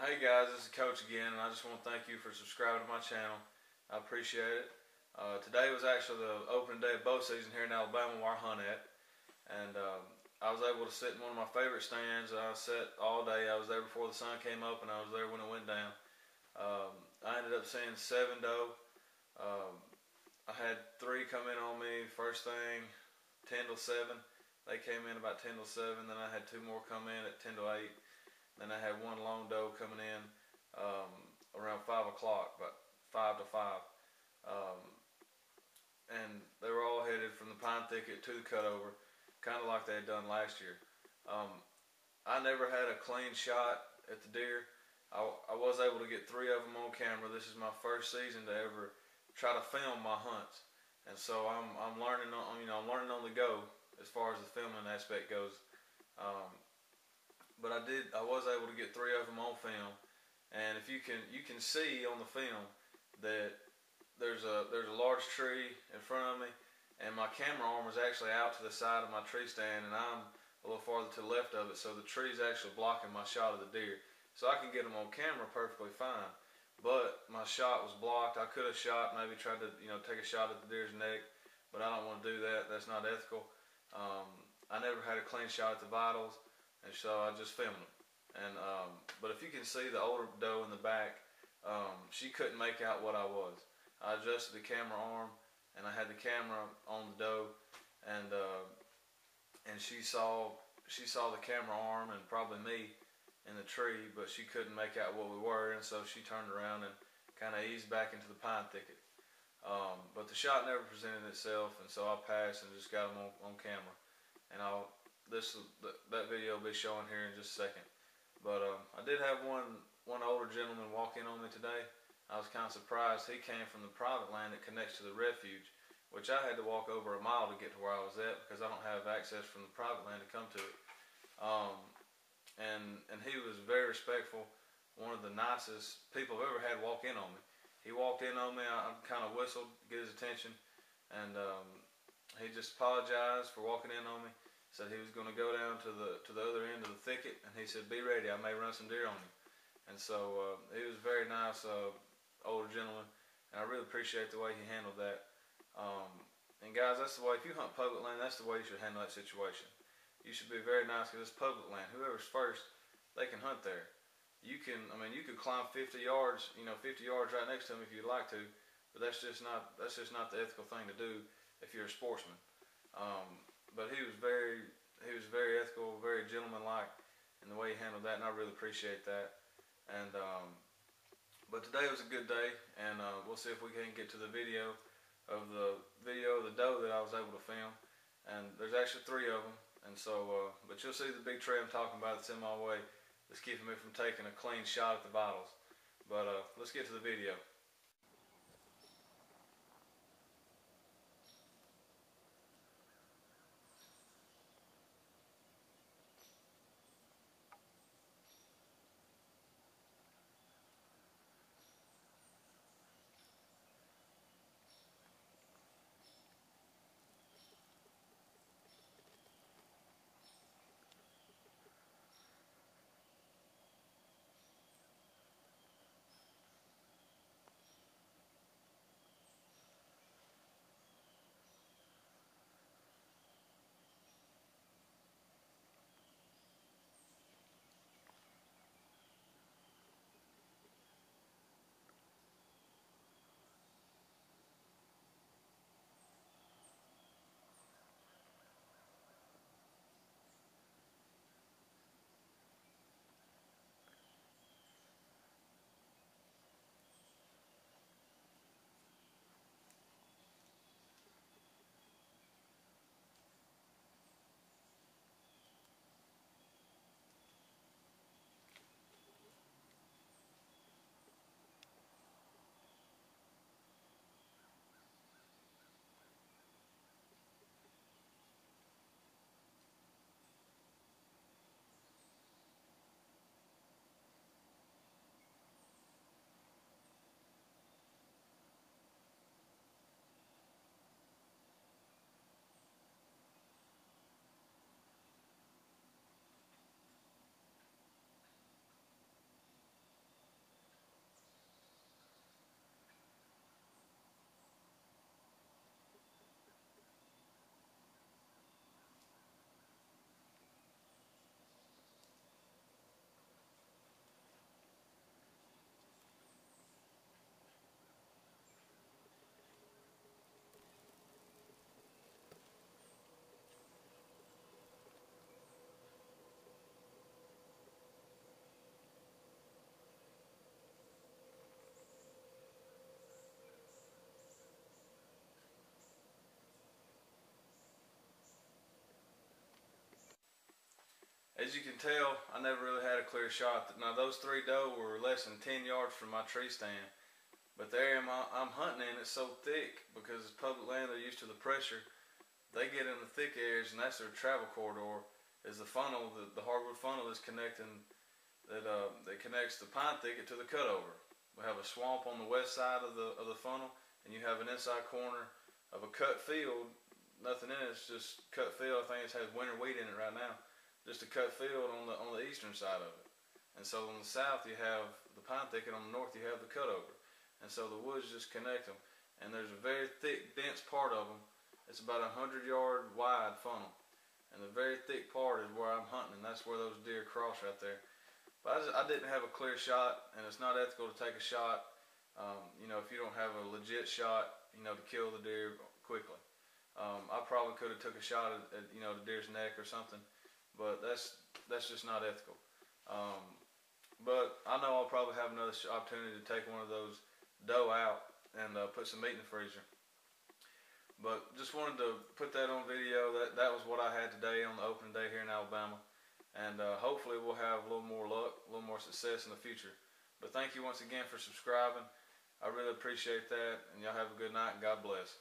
Hey guys, this is Coach again, and I just want to thank you for subscribing to my channel. I appreciate it. Today was actually the opening day of bow season here in Alabama where I hunt at, and I was able to sit in one of my favorite stands. I sat all day. I was there before the sun came up, and I was there when it went down. I ended up seeing 7 doe. I had 3 come in on me first thing, 10 till 7. They came in about 10 till 7. Then I had 2 more come in at 10 till 8. Then I had 1 long doe coming in around 5 o'clock, about 5 to 5. And they were all headed from the pine thicket to the cutover, kind of like they had done last year. I never had a clean shot at the deer. I was able to get 3 of them on camera. This is my first season to ever try to film my hunts, and so I'm learning on I'm learning on the go as far as the filming aspect goes. But I was able to get 3 of them on film, and if you can see on the film that there's a large tree in front of me, and my camera arm is actually out to the side of my tree stand, and I'm a little farther to the left of it, so the tree's actually blocking my shot of the deer. So I can get them on camera perfectly fine, but my shot was blocked. I could have shot, maybe tried to take a shot at the deer's neck, but I don't want to do that. That's not ethical. I never had a clean shot at the vitals, and so I just filmed them. And but if you can see the older doe in the back, she couldn't make out what I was. I adjusted the camera arm, and I had the camera on the doe, and she saw the camera arm and probably me in the tree, but she couldn't make out what we were, and so she turned around and kind of eased back into the pine thicket. But the shot never presented itself, and so I passed and just got them on camera. And that video will be showing here in just a second. But I did have one older gentleman walk in on me today. I was kind of surprised. He came from the private land that connects to the refuge, which I had to walk over a mile to get to where I was at because I don't have access from the private land to come to it. And he was very respectful. One of the nicest people I've ever had walk in on me. He walked in on me. I kind of whistled to get his attention, and he just apologized for walking in on me. Said he was going to go down to the other end of the thicket, and he said, "Be ready. I may run some deer on you." And so he was a very nice older gentleman, and I really appreciate the way he handled that. And guys, that's the way. If you hunt public land, that's the way you should handle that situation. You should be very nice because it's public land. Whoever's first, they can hunt there. You could climb 50 yards, 50 yards right next to them if you'd like to, but that's just not the ethical thing to do if you're a sportsman. But he was very ethical, very gentlemanlike in the way he handled that, and I really appreciate that. And but today was a good day, and we'll see if we can get to the video of the doe that I was able to film. And there's actually 3 of them, and so but you'll see the big tree I'm talking about that's in my way that's keeping me from taking a clean shot at the vitals. But let's get to the video. as you can tell, I never really had a clear shot. Now those 3 doe were less than 10 yards from my tree stand. But the area I'm hunting in, it's so thick because it's public land, they're used to the pressure. They get in the thick areas, and that's their travel corridor, is the funnel, the hardwood funnel is connecting, that connects the pine thicket to the cutover. We have a swamp on the west side of the funnel, and you have an inside corner of a cut field. Nothing in it, it's just cut field. I think it has winter wheat in it right now. Just a cut field on the eastern side of it. And so on the south you have the pine thicket, on the north you have the cutover. And so the woods just connect them. And there's a very thick, dense part of them. It's about a 100-yard wide funnel. And the very thick part is where I'm hunting, and that's where those deer cross right there. But I didn't have a clear shot, and it's not ethical to take a shot, you know, if you don't have a legit shot, you know, to kill the deer quickly. I probably could have took a shot at you know, the deer's neck or something, but that's just not ethical. But I know I'll probably have another opportunity to take one of those doe out and put some meat in the freezer. But just wanted to put that on video. That was what I had today on the opening day here in Alabama, and hopefully we'll have a little more luck, a little more success in the future. But thank you once again for subscribing. I really appreciate that, and y'all have a good night, and God bless.